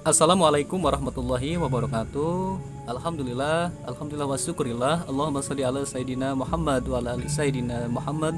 Assalamualaikum warahmatullahi wabarakatuh. Alhamdulillah wa syukurillah. Allahumma shalli ala sayidina Muhammad wa ala ali sayidina Muhammad.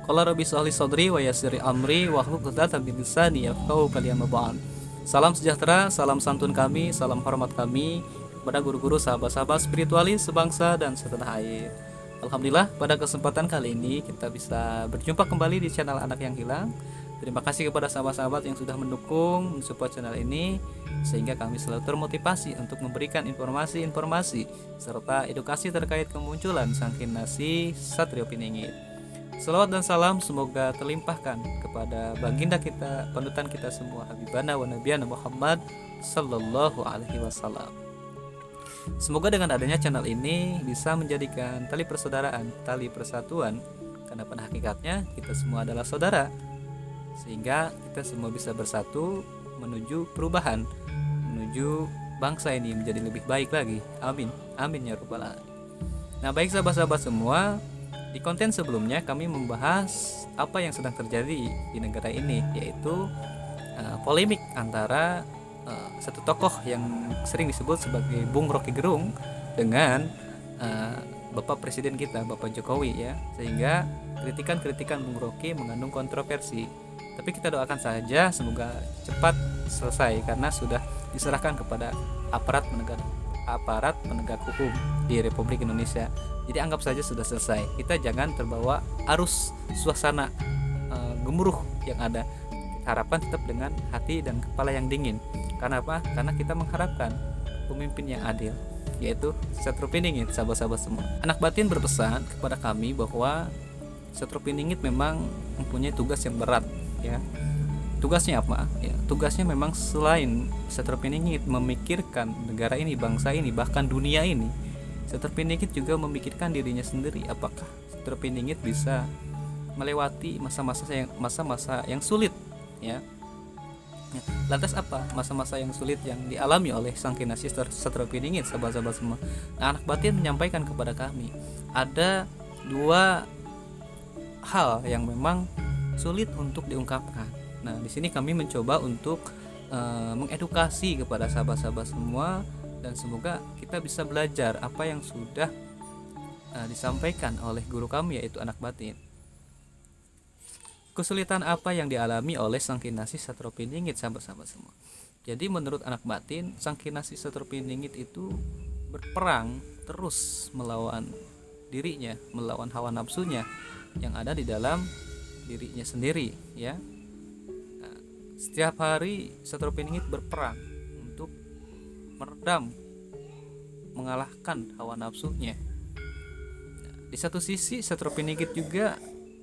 Qala rabbi shrahli sadri wa yassir amri wahlul 'uqdatam min lisani yafqahu qawli amma ba'd. Salam sejahtera, salam santun kami, salam hormat kami kepada guru-guru, sahabat-sahabat spiritualis sebangsa dan setanah air. Alhamdulillah, pada kesempatan kali ini kita bisa berjumpa kembali di channel Anak yang Hilang. Terima kasih kepada sahabat-sahabat yang sudah mendukung, mensupport channel ini, sehingga kami selalu termotivasi untuk memberikan informasi-informasi serta edukasi terkait kemunculan Sang Kinasi Satrio Piningit. Salawat dan salam semoga terlimpahkan kepada baginda kita, panutan kita semua, Habibana wa Nabiyana Muhammad Sallallahu Alaihi Wasallam. Semoga dengan adanya channel ini bisa menjadikan tali persaudaraan, tali persatuan, karena pada hakikatnya kita semua adalah saudara, sehingga kita semua bisa bersatu menuju perubahan, menuju bangsa ini menjadi lebih baik lagi. Amin, amin ya rabbal alamin. Nah, baik sahabat-sahabat semua, di konten sebelumnya kami membahas apa yang sedang terjadi di negara ini, yaitu polemik antara satu tokoh yang sering disebut sebagai Bung Rocky Gerung dengan Bapak Presiden kita, Bapak Jokowi ya, sehingga kritikan-kritikan Bung Rocky mengandung kontroversi. Tapi kita doakan saja semoga cepat selesai, karena sudah diserahkan kepada aparat penegak hukum di Republik Indonesia. Jadi anggap saja sudah selesai. Kita jangan terbawa arus suasana gemuruh yang ada. Kita harapkan tetap dengan hati dan kepala yang dingin. Karena apa? Karena kita mengharapkan pemimpin yang adil, yaitu Satrio Piningit, sahabat-sahabat semua. Anak batin berpesan kepada kami bahwa Satrio Piningit memang mempunyai tugas yang berat ya. Tugasnya apa? Ya, tugasnya memang selain Satrio Piningit memikirkan negara ini, bangsa ini, bahkan dunia ini, Satrio Piningit juga memikirkan dirinya sendiri. Apakah Satrio Piningit bisa melewati masa-masa yang sulit ya? Lantas apa masa-masa yang sulit yang dialami oleh Sang Kinasi Satrio Piningit, sahabat-sahabat semua? Nah, anak batin menyampaikan kepada kami ada dua hal yang memang sulit untuk diungkapkan. Nah, di sini kami mencoba untuk mengedukasi kepada sahabat-sahabat semua, dan semoga kita bisa belajar apa yang sudah disampaikan oleh guru kami, yaitu anak batin. Kesulitan apa yang dialami oleh Sang Kinasi Satrio Piningit, sahabat-sahabat semua? Jadi menurut anak batin, Sang Kinasi Satrio Piningit itu berperang terus melawan dirinya, melawan hawa nafsunya yang ada di dalam dirinya sendiri ya. Nah, setiap hari Satrio Piningit berperang untuk meredam, mengalahkan hawa nafsunya. Nah, di satu sisi Satrio Piningit juga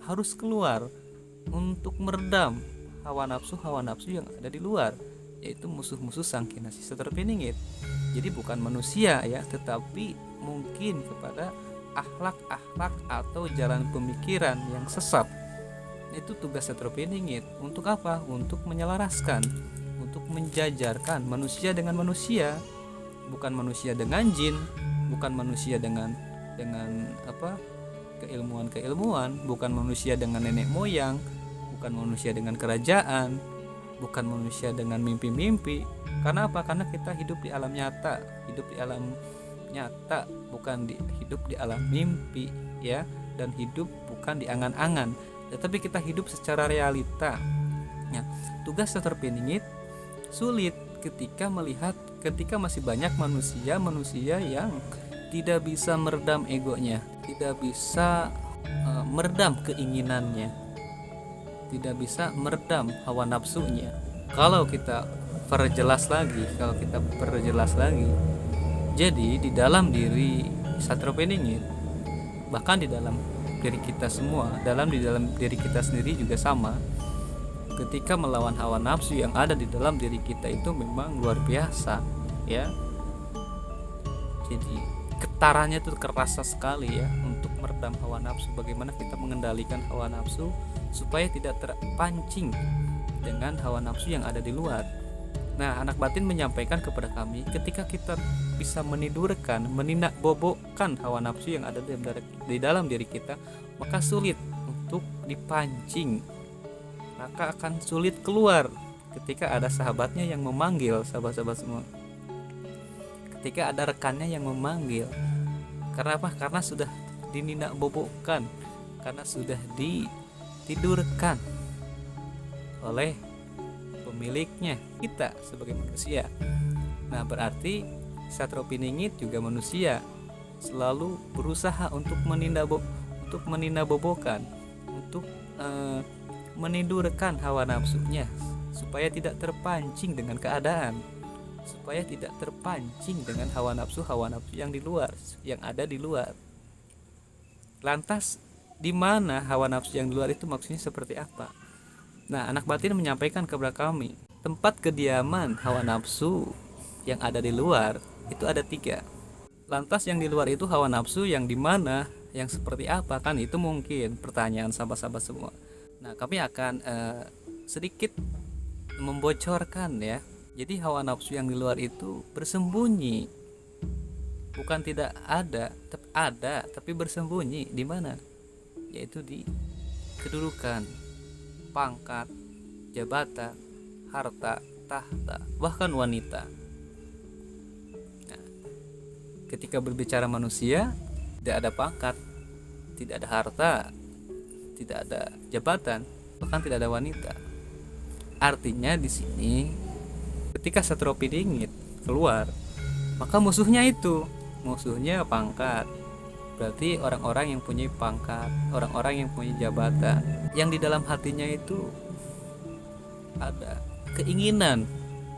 harus keluar untuk meredam hawa nafsu yang ada di luar, yaitu musuh-musuh Sang Kinasi Satrio Piningit. Jadi bukan manusia ya, tetapi mungkin kepada akhlak-akhlak atau jalan pemikiran yang sesat. Itu tugas Satrio Piningit. Untuk apa? Untuk menyelaraskan, untuk menjajarkan manusia dengan manusia, bukan manusia dengan jin, bukan manusia dengan keilmuan, bukan manusia dengan nenek moyang, bukan manusia dengan kerajaan, bukan manusia dengan mimpi-mimpi. Karena apa? Karena kita hidup di alam nyata, bukan hidup di alam mimpi ya, dan hidup bukan di angan-angan, tetapi kita hidup secara realita ya. Tugas Satrio Piningit sulit ketika masih banyak manusia yang tidak bisa meredam egonya, tidak bisa meredam keinginannya, tidak bisa meredam hawa nafsunya. Kalau kita perjelas lagi, jadi di dalam diri Satrio Piningit, bahkan di dalam diri kita semua, di dalam diri kita sendiri juga sama. Ketika melawan hawa nafsu yang ada di dalam diri kita itu memang luar biasa ya. Jadi getarannya itu kerasa sekali ya, untuk meredam hawa nafsu. Bagaimana kita mengendalikan hawa nafsu supaya tidak terpancing dengan hawa nafsu yang ada di luar. Nah, anak batin menyampaikan kepada kami, ketika kita bisa menidurkan, menindakbobokkan hawa nafsu yang ada di dalam diri kita, maka sulit untuk dipancing, maka akan sulit keluar ketika ada sahabatnya yang memanggil, sahabat-sahabat semua, ketika ada rekannya yang memanggil. Karena apa? Karena sudah dininak bobokkan, karena sudah ditidurkan oleh pemiliknya, kita sebagai manusia. Nah, berarti Satropiningit juga manusia, selalu berusaha untuk meninabobokan, untuk menidurkan hawa nafsunya supaya tidak terpancing dengan keadaan, supaya tidak terpancing dengan hawa nafsu yang di luar, yang ada di luar. Lantas di mana hawa nafsu yang di luar itu maksudnya seperti apa? Nah, anak batin menyampaikan kepada kami, tempat kediaman hawa nafsu yang ada di luar itu ada 3. Lantas yang di luar itu hawa nafsu yang di mana, yang seperti apa, kan itu mungkin pertanyaan sahabat-sahabat semua. Nah, kami akan sedikit membocorkan ya. Jadi hawa nafsu yang di luar itu bersembunyi, bukan tidak ada, tapi bersembunyi di mana? Yaitu di kedudukan, pangkat, jabatan, harta, tahta, bahkan wanita. Nah, ketika berbicara manusia, tidak ada pangkat, tidak ada harta, tidak ada jabatan, bahkan tidak ada wanita. Artinya di sini ketika Satropiningit keluar, maka musuhnya pangkat. Berarti orang-orang yang punya pangkat, orang-orang yang punya jabatan, yang di dalam hatinya itu ada keinginan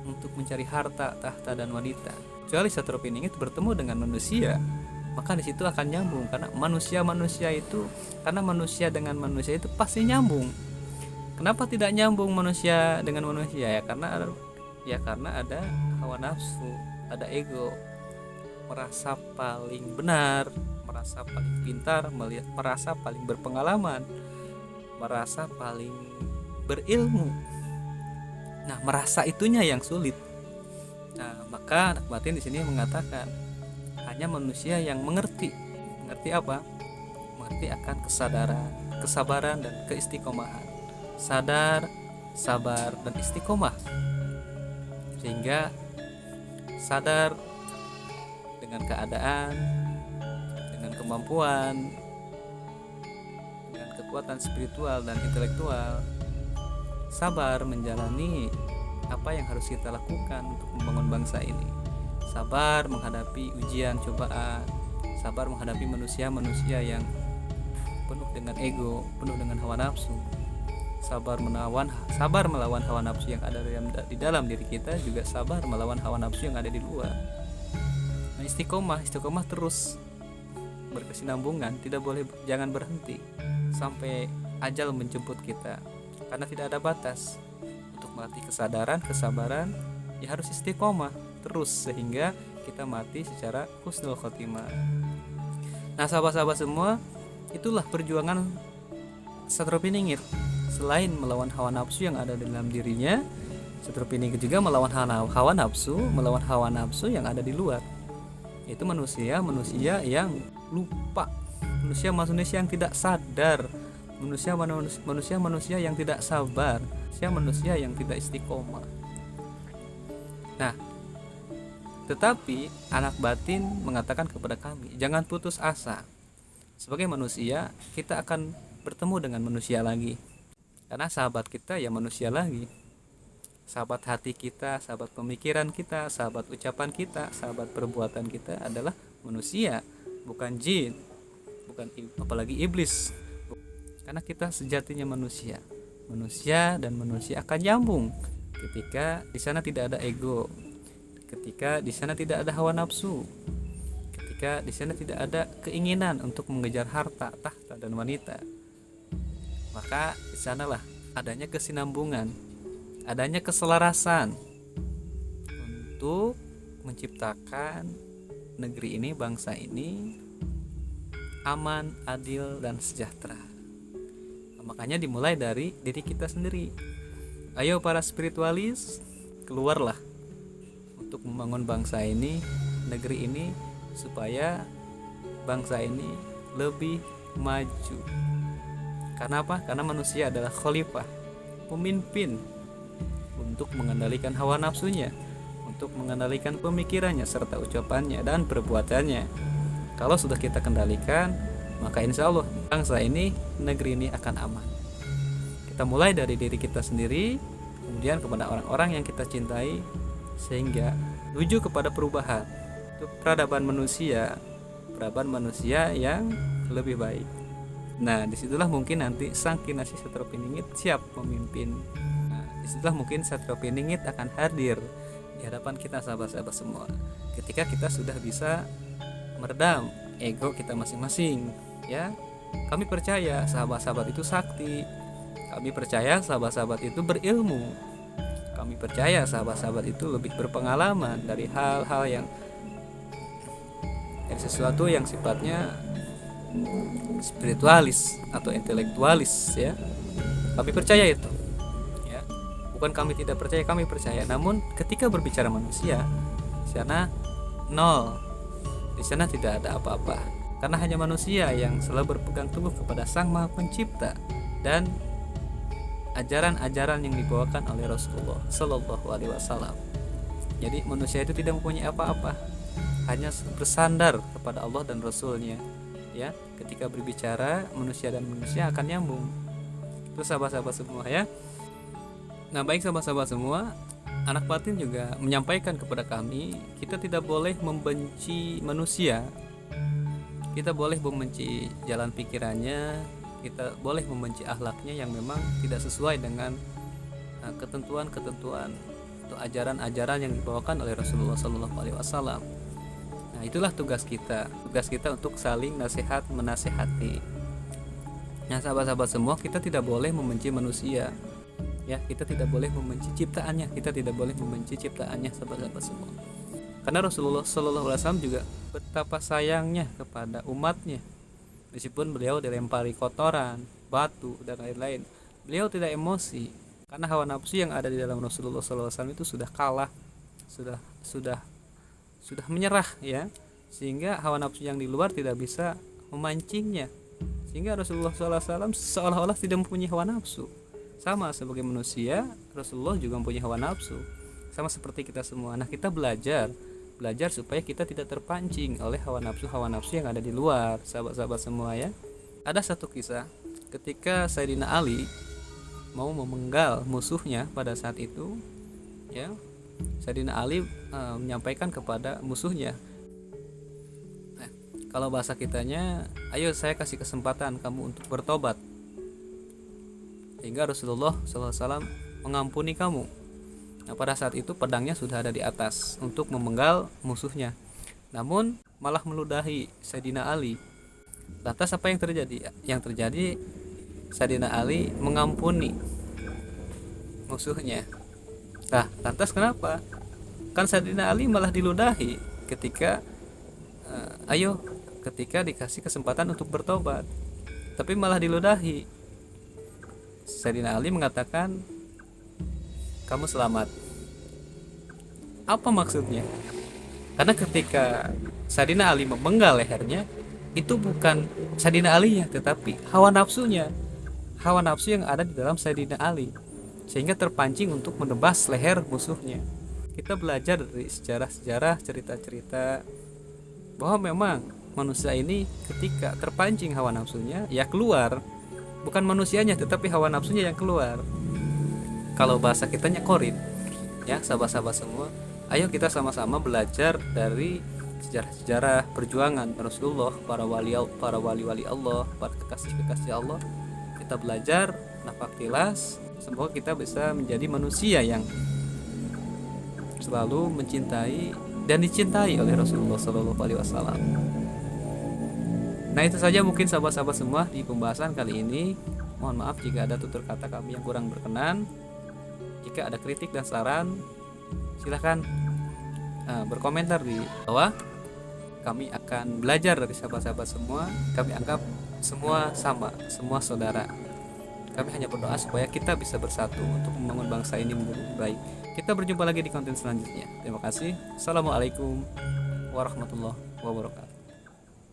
untuk mencari harta, tahta, dan wanita. Kecuali Satropiningit bertemu dengan manusia, maka di situ akan nyambung, karena manusia dengan manusia itu pasti nyambung. Kenapa tidak nyambung manusia dengan manusia? Karena ada hawa nafsu, ada ego, merasa paling benar, merasa paling pintar, merasa paling berpengalaman, merasa paling berilmu. Nah, merasa itunya yang sulit. Nah, maka anak batin di sini mengatakan hanya manusia yang mengerti apa? Mengerti akan kesadaran, kesabaran, dan keistiqomahan. Sadar, sabar, dan istiqomah, sehingga sadar dengan keadaan, dengan kemampuan, dengan kekuatan spiritual dan intelektual, sabar menjalani apa yang harus kita lakukan untuk membangun bangsa ini, sabar menghadapi ujian cobaan, sabar menghadapi manusia-manusia yang penuh dengan ego, penuh dengan hawa nafsu, sabar melawan hawa nafsu yang ada di dalam diri kita, juga sabar melawan hawa nafsu yang ada di luar. Nah, istiqomah terus berkesinambungan, jangan berhenti sampai ajal menjemput kita, karena tidak ada batas. Untuk melatih kesadaran, kesabaran, ya harus istiqomah terus sehingga kita mati secara husnul khotimah. Nah, sahabat-sahabat semua, itulah perjuangan Satropiningit. Selain melawan hawa nafsu yang ada dalam dirinya, Satropiningit juga melawan hawa nafsu yang ada di luar. Yaitu manusia yang lupa, manusia yang tidak sadar, manusia yang tidak sabar, manusia yang tidak istiqomah. Nah, tetapi anak batin mengatakan kepada kami, jangan putus asa. Sebagai manusia, kita akan bertemu dengan manusia lagi. Karena sahabat kita ya manusia lagi. Sahabat hati kita, sahabat pemikiran kita, sahabat ucapan kita, sahabat perbuatan kita adalah manusia, bukan jin, apalagi iblis. Karena kita sejatinya manusia dan manusia akan nyambung ketika di sana tidak ada ego, ketika di sana tidak ada hawa nafsu, ketika di sana tidak ada keinginan untuk mengejar harta, tahta, dan wanita. Maka di sanalah adanya kesinambungan, adanya keselarasan untuk menciptakan negeri ini, bangsa ini aman, adil, dan sejahtera. Makanya dimulai dari diri kita sendiri. Ayo para spiritualis, keluarlah untuk membangun bangsa ini, negeri ini, supaya bangsa ini lebih maju. Karena apa? Karena manusia adalah khalifah, pemimpin untuk mengendalikan hawa nafsunya, untuk mengendalikan pemikirannya serta ucapannya dan perbuatannya. Kalau sudah kita kendalikan, maka insya Allah bangsa ini, negeri ini akan aman. Kita mulai dari diri kita sendiri, kemudian kepada orang-orang yang kita cintai, sehingga menuju kepada perubahan untuk peradaban manusia yang lebih baik. Nah, disitulah mungkin nanti sang Kinasih Satrapiningit siap memimpin. Nah, disitulah mungkin Satrapiningit akan hadir di hadapan kita sahabat-sahabat semua. Ketika kita sudah bisa meredam ego kita masing-masing, ya. Kami percaya sahabat-sahabat itu sakti. Kami percaya sahabat-sahabat itu berilmu. Kami percaya sahabat-sahabat itu lebih berpengalaman dari hal-hal yang sesuatu yang sifatnya spiritualis atau intelektualis, ya. Kami percaya itu, ya. Bukan kami tidak percaya, kami percaya. Namun ketika berbicara manusia, di sana nol. Di sana tidak ada apa-apa. Karena hanya manusia yang selalu berpegang teguh kepada Sang Maha Pencipta dan ajaran-ajaran yang dibawakan oleh Rasulullah Shallallahu Alaihi Wasallam. Jadi manusia itu tidak mempunyai apa-apa, hanya bersandar kepada Allah dan Rasulnya. Ya, ketika berbicara manusia dan manusia akan nyambung. Itu sahabat-sahabat semua, ya. Nah, baik sahabat-sahabat semua, anak batin juga menyampaikan kepada kami, kita tidak boleh membenci manusia. Kita boleh membenci jalan pikirannya, kita boleh membenci akhlaknya yang memang tidak sesuai dengan ketentuan-ketentuan atau ajaran-ajaran yang dibawakan oleh Rasulullah SAW. Nah, itulah tugas kita untuk saling nasihat menasehati. Nah, sahabat-sahabat semua, kita tidak boleh membenci manusia, ya. Kita tidak boleh membenci ciptaannya, sahabat-sahabat semua. Karena Rasulullah SAW juga betapa sayangnya kepada umatnya. Meskipun beliau dilempari kotoran, batu dan lain-lain, beliau tidak emosi karena hawa nafsu yang ada di dalam Rasulullah SAW itu sudah kalah, sudah menyerah, ya, sehingga hawa nafsu yang di luar tidak bisa memancingnya, sehingga Rasulullah SAW seolah-olah tidak mempunyai hawa nafsu. Sama sebagai manusia, Rasulullah juga mempunyai hawa nafsu, sama seperti kita semua. Nah, kita belajar supaya kita tidak terpancing oleh hawa nafsu yang ada di luar, sahabat-sahabat semua, ya. Ada satu kisah ketika Sayyidina Ali mau memenggal musuhnya pada saat itu, ya. Sayyidina Ali menyampaikan kepada musuhnya, kalau bahasa kitanya, ayo saya kasih kesempatan kamu untuk bertobat, sehingga Rasulullah SAW mengampuni kamu. Nah, pada saat itu pedangnya sudah ada di atas untuk memenggal musuhnya, namun malah meludahi Sayyidina Ali. Lantas apa yang terjadi? Yang terjadi, Sayyidina Ali mengampuni musuhnya. Nah, lantas kenapa? Kan Sayyidina Ali malah diludahi ketika ketika dikasih kesempatan untuk bertobat, tapi malah diludahi. Sayyidina Ali mengatakan, kamu selamat. Apa maksudnya? Karena ketika Sayyidina Ali memenggal lehernya, itu bukan Sayyidina Ali ya, tetapi hawa nafsu yang ada di dalam Sayyidina Ali, sehingga terpancing untuk menebas leher musuhnya. Kita belajar dari sejarah-sejarah, cerita-cerita, bahwa memang manusia ini ketika terpancing hawa nafsunya, ya keluar. Bukan manusianya, tetapi hawa nafsunya yang keluar. Kalau bahasa kitanya korit, ya sahabat-sahabat semua, ayo kita sama-sama belajar dari sejarah-sejarah perjuangan Rasulullah, para wali Allah, para kekasih Allah. Kita belajar nafaktilas, semoga kita bisa menjadi manusia yang selalu mencintai dan dicintai oleh Rasulullah SAW. Nah, itu saja mungkin sahabat-sahabat semua di pembahasan kali ini. Mohon maaf jika ada tutur kata kami yang kurang berkenan. Jika ada kritik dan saran, silahkan berkomentar di bawah. Kami akan belajar dari sahabat-sahabat semua. Kami anggap semua sama, semua saudara. Kami hanya berdoa supaya kita bisa bersatu untuk membangun bangsa ini menjadi lebih baik. Kita berjumpa lagi di konten selanjutnya. Terima kasih. Assalamualaikum warahmatullahi wabarakatuh.